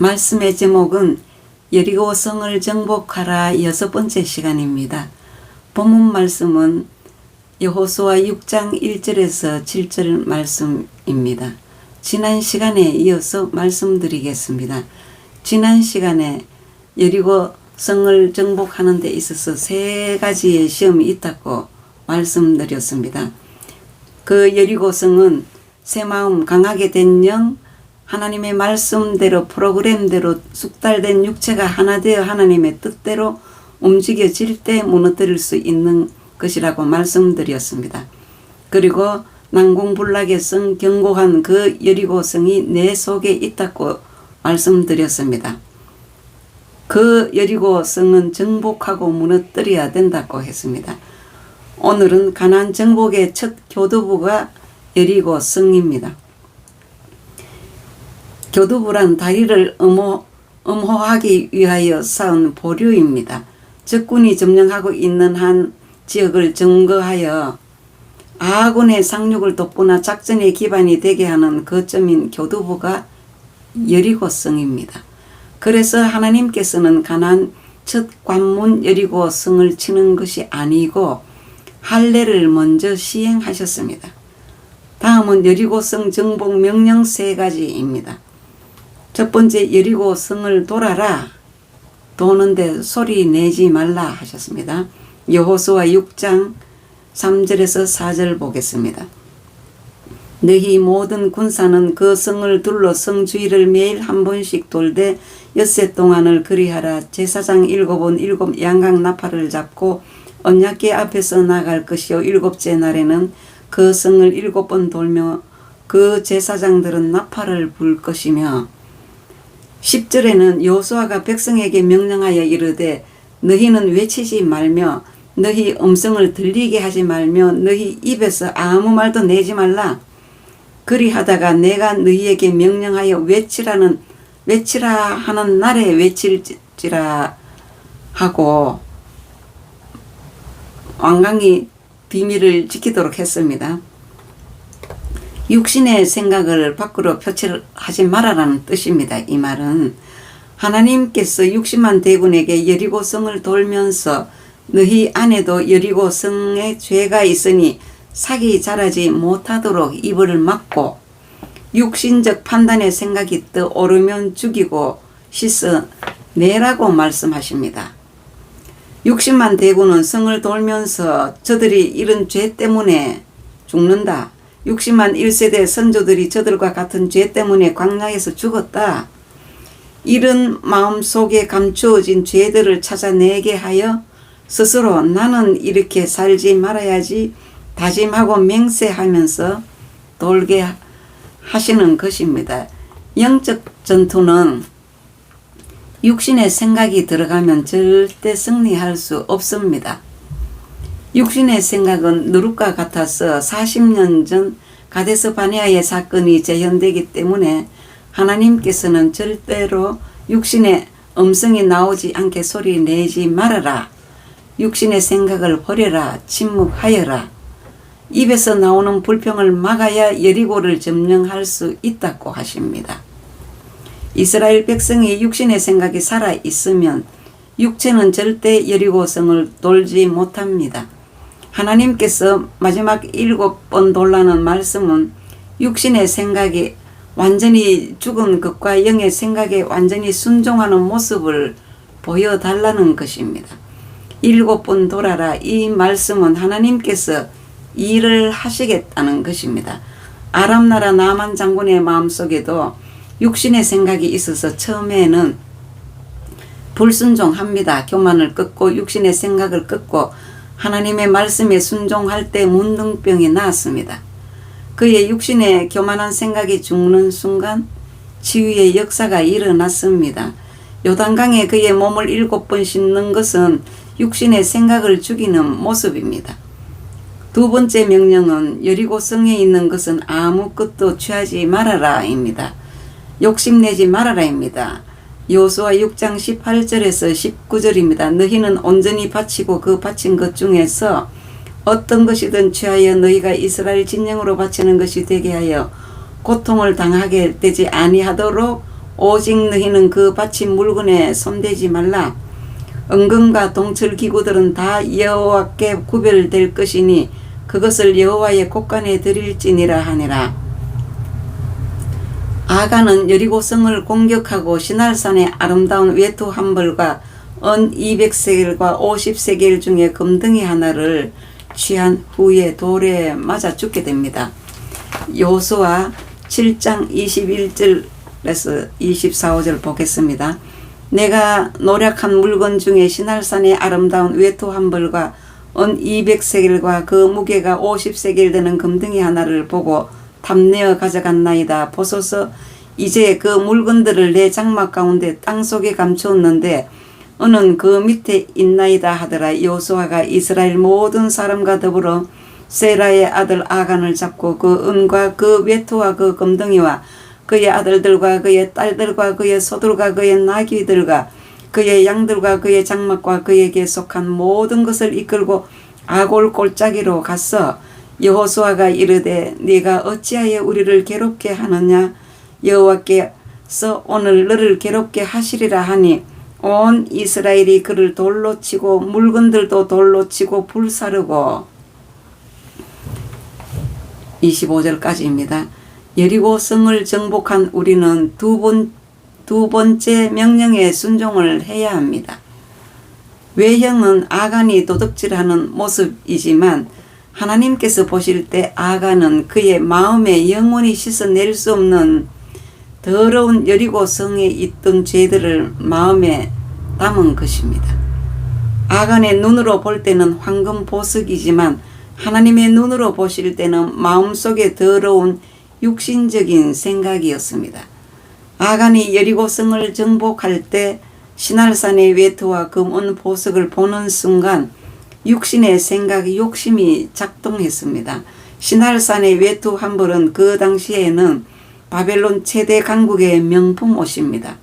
말씀의 제목은 여리고 성을 정복하라 6번째 시간입니다. 본문 말씀은 여호수아 6장 1절에서 7절 말씀입니다. 지난 시간에 이어서 말씀드리겠습니다. 지난 시간에 여리고 성을 정복하는 데 있어서 3가지의 시험이 있다고 말씀드렸습니다. 그 여리고 성은 새 마음 강하게 된 영, 하나님의 말씀대로 프로그램대로 숙달된 육체가 하나 되어 하나님의 뜻대로 움직여질 때 무너뜨릴 수 있는 것이라고 말씀드렸습니다. 그리고 난공불락의 성 견고한 그 여리고 성이 내 속에 있다고 말씀드렸습니다. 그 여리고 성은 정복하고 무너뜨려야 된다고 했습니다. 오늘은 가나안 정복의 첫 교두부가 여리고 성입니다. 교두부란 다리를 엄호하기 위하여 쌓은 보류입니다. 적군이 점령하고 있는 한 지역을 점거하여 아군의 상륙을 돕거나 작전의 기반이 되게 하는 거점인 교두부가 여리고성입니다. 그래서 하나님께서는 가나안 첫 관문 여리고성을 치는 것이 아니고 할례를 먼저 시행하셨습니다. 다음은 여리고성 정복 명령 3가지입니다. 첫 번째, 여리고 성을 돌아라. 도는데 소리 내지 말라 하셨습니다. 여호수아 6장 3절에서 4절 보겠습니다. 너희 모든 군사는 그 성을 둘러 성 주위를 매일 한 번씩 돌되 엿새 동안을 그리하라. 제사장 7은 7 양각 나팔을 잡고 언약궤 앞에서 나갈 것이요 7째 날에는 그 성을 7번 돌며 그 제사장들은 나팔을 불 것이며 10절에는 여호수아가 백성에게 명령하여 이르되 너희는 외치지 말며 너희 음성을 들리게 하지 말며 너희 입에서 아무 말도 내지 말라. 그리하다가 내가 너희에게 명령하여 외치라 하는 날에 외칠지라 하고 완강히 비밀을 지키도록 했습니다. 육신의 생각을 밖으로 표출하지 말아라는 뜻입니다. 이 말은 하나님께서 60만 대군에게 여리고성을 돌면서 너희 안에도 여리고성에 죄가 있으니 삭이 자라지 못하도록 이불을 막고 육신적 판단의 생각이 떠오르면 죽이고 씻어내라고 말씀하십니다. 60만 대군은 성을 돌면서 저들이 이런 죄 때문에 죽는다. 60만 1세대 선조들이 저들과 같은 죄 때문에 광야에서 죽었다. 이런 마음속에 감추어진 죄들을 찾아내게 하여 스스로 나는 이렇게 살지 말아야지 다짐하고 맹세하면서 돌게 하시는 것입니다. 영적 전투는 육신의 생각이 들어가면 절대 승리할 수 없습니다. 육신의 생각은 누룩과 같아서 40년 전 가데스 바네아의 사건이 재현되기 때문에 하나님께서는 절대로 육신의 음성이 나오지 않게 소리 내지 말아라. 육신의 생각을 버려라. 침묵하여라. 입에서 나오는 불평을 막아야 여리고를 점령할 수 있다고 하십니다. 이스라엘 백성이 육신의 생각이 살아 있으면 육체는 절대 여리고성을 돌지 못합니다. 하나님께서 마지막 7번 돌라는 말씀은 육신의 생각이 완전히 죽은 것과 영의 생각에 완전히 순종하는 모습을 보여달라는 것입니다. 7번 돌아라. 이 말씀은 하나님께서 일을 하시겠다는 것입니다. 아람 나라 나만 장군의 마음속에도 육신의 생각이 있어서 처음에는 불순종합니다. 교만을 끊고 육신의 생각을 끊고 하나님의 말씀에 순종할 때 문둥병이 나았습니다. 그의 육신의 교만한 생각이 죽는 순간 치유의 역사가 일어났습니다. 요단강에 그의 몸을 7번 씻는 것은 육신의 생각을 죽이는 모습입니다. 두 번째 명령은 여리고성에 있는 것은 아무것도 취하지 말아라입니다. 욕심내지 말아라입니다. 여호수아 6장 18절에서 19절입니다. 너희는 온전히 바치고 그 바친 것 중에서 어떤 것이든 취하여 너희가 이스라엘 진영으로 바치는 것이 되게 하여 고통을 당하게 되지 아니하도록 오직 너희는 그 바친 물건에 손대지 말라. 은금과 동철 기구들은 다 여호와께 구별될 것이니 그것을 여호와의 곳간에 드릴지니라 하니라. 아간은 여리고성을 공격하고 시날산의 아름다운 외투 한 벌과 은 200세겔과 50세겔 중에 금덩이 하나를 취한 후에 돌에 맞아 죽게 됩니다. 여호수아 7장 21절에서 24, 5절 보겠습니다. 내가 노력한 물건 중에 시날산의 아름다운 외투 한 벌과 은 200세겔과 그 무게가 50세겔 되는 금덩이 하나를 보고 탐내어 가져갔나이다. 보소서 이제 그 물건들을 내 장막 가운데 땅속에 감추었는데 은은 그 밑에 있나이다 하더라. 여호수아가 이스라엘 모든 사람과 더불어 세라의 아들 아간을 잡고 그 은과 그 외투와 그 금덩이와 그의 아들들과 그의 딸들과 그의 소들과 그의 나귀들과 그의 양들과 그의 장막과 그에게 속한 모든 것을 이끌고 아골 골짜기로 갔어. 여호수아가 이르되 네가 어찌하여 우리를 괴롭게 하느냐. 여호와께서 오늘 너를 괴롭게 하시리라 하니 온 이스라엘이 그를 돌로 치고 물건들도 돌로 치고 불사르고. 25절까지입니다. 여리고 성을 정복한 우리는 두 번째 명령에 순종을 해야 합니다. 외형은 아간이 도둑질하는 모습이지만 하나님께서 보실 때 아간은 그의 마음에 영원히 씻어낼 수 없는 더러운 여리고 성에 있던 죄들을 마음에 담은 것입니다. 아간의 눈으로 볼 때는 황금 보석이지만 하나님의 눈으로 보실 때는 마음속에 더러운 육신적인 생각이었습니다. 아간이 여리고 성을 정복할 때 시날산의 외투와 금은 보석을 보는 순간 육신의 생각이 욕심이 작동했습니다. 시날산의 외투 한 벌은 그 당시에는 바벨론 최대 강국의 명품 옷입니다.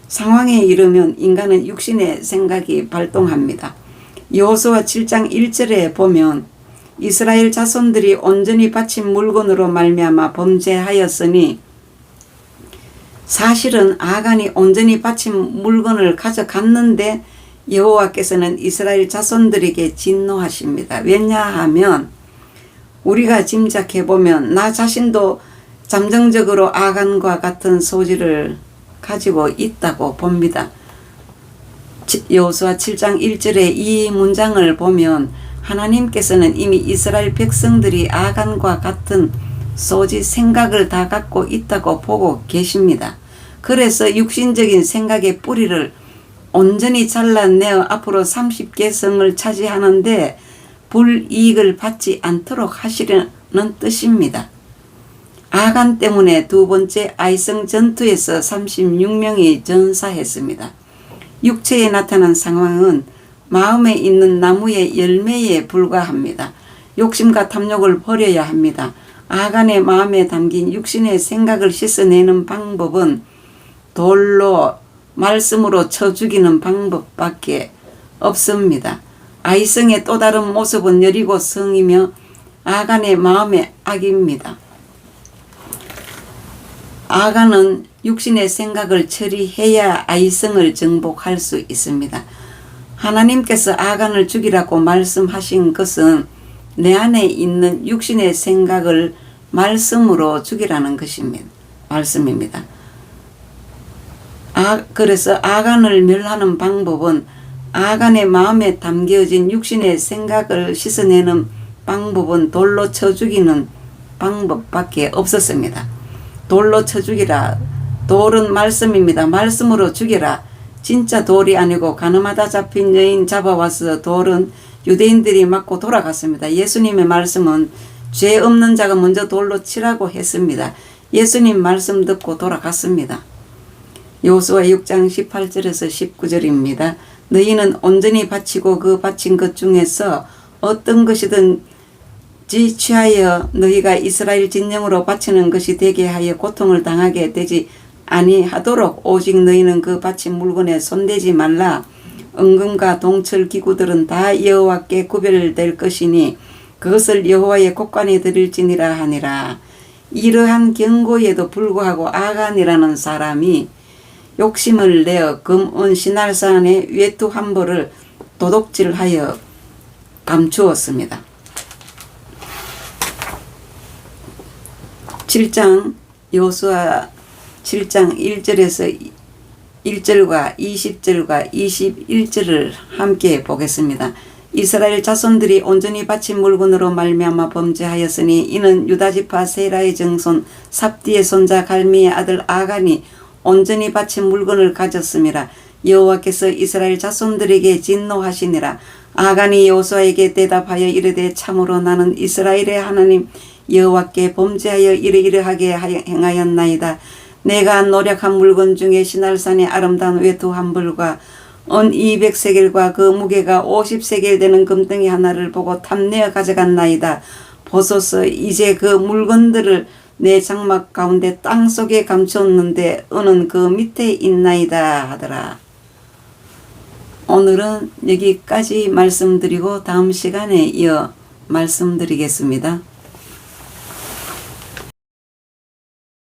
상황에 이르면 인간은 육신의 생각이 발동합니다. 여호수아 7장 1절에 보면 이스라엘 자손들이 온전히 바친 물건으로 말미암아 범죄하였으니, 사실은 아간이 온전히 바친 물건을 가져갔는데 여호와께서는 이스라엘 자손들에게 진노하십니다. 왜냐하면 우리가 짐작해보면 나 자신도 잠정적으로 아간과 같은 소질을 가지고 있다고 봅니다. 여호수아 7장 1절의 이 문장을 보면 하나님께서는 이미 이스라엘 백성들이 아간과 같은 소질 생각을 다 갖고 있다고 보고 계십니다. 그래서 육신적인 생각의 뿌리를 온전히 잘라내어 앞으로 30계성을 차지하는데 불이익을 받지 않도록 하시려는 뜻입니다. 아간 때문에 두 번째 아이성 전투에서 36명이 전사했습니다. 육체에 나타난 상황은 마음에 있는 나무의 열매에 불과합니다. 욕심과 탐욕을 버려야 합니다. 아간의 마음에 담긴 육신의 생각을 씻어내는 방법은 돌로 말씀으로 쳐 죽이는 방법밖에 없습니다. 아이성의 또 다른 모습은 여리고 성이며 아간의 마음의 악입니다. 아간은 육신의 생각을 처리해야 아이성을 정복할 수 있습니다. 하나님께서 아간을 죽이라고 말씀하신 것은 내 안에 있는 육신의 생각을 말씀으로 죽이라는 것입니다. 말씀입니다. 그래서 아간을 멸하는 방법은 아간의 마음에 담겨진 육신의 생각을 씻어내는 방법은 돌로 쳐 죽이는 방법밖에 없었습니다. 돌로 쳐 죽이라. 돌은 말씀입니다. 말씀으로 죽이라. 진짜 돌이 아니고 가늠하다 잡힌 여인 잡아와서 돌은 유대인들이 맞고 돌아갔습니다. 예수님의 말씀은 죄 없는 자가 먼저 돌로 치라고 했습니다. 예수님 말씀 듣고 돌아갔습니다. 여호수아 6장 18절에서 19절입니다. 너희는 온전히 바치고 그 바친 것 중에서 어떤 것이든지 취하여 너희가 이스라엘 진영으로 바치는 것이 되게 하여 고통을 당하게 되지 아니하도록 오직 너희는 그 바친 물건에 손대지 말라. 은금과 동철 기구들은 다 여호와께 구별될 것이니 그것을 여호와의 곳간에 드릴지니라 하니라. 이러한 경고에도 불구하고 아간이라는 사람이 욕심을 내어 금은 시날산의 외투 한 벌을 도둑질하여 감추었습니다. 7장 여호수아 7장 1절과 20절과 21절을 함께 보겠습니다. 이스라엘 자손들이 온전히 바친 물건으로 말미암아 범죄하였으니 이는 유다지파 세라의 정손 삽디의 손자 갈미의 아들 아간이 온전히 바친 물건을 가졌음이라. 여호와께서 이스라엘 자손들에게 진노하시니라. 아간이 여호수아에게 대답하여 이르되 참으로 나는 이스라엘의 하나님 여호와께 범죄하여 이러이러하게 행하였나이다. 내가 노력한 물건 중에 시날산의 아름다운 외투 한 벌과 은 200세겔과 그 무게가 50세겔 되는 금덩이 하나를 보고 탐내어 가져갔나이다. 보소서 이제 그 물건들을 내 장막 가운데 땅속에 감추었는데 은은 그 밑에 있나이다 하더라. 오늘은 여기까지 말씀드리고 다음 시간에 이어 말씀드리겠습니다.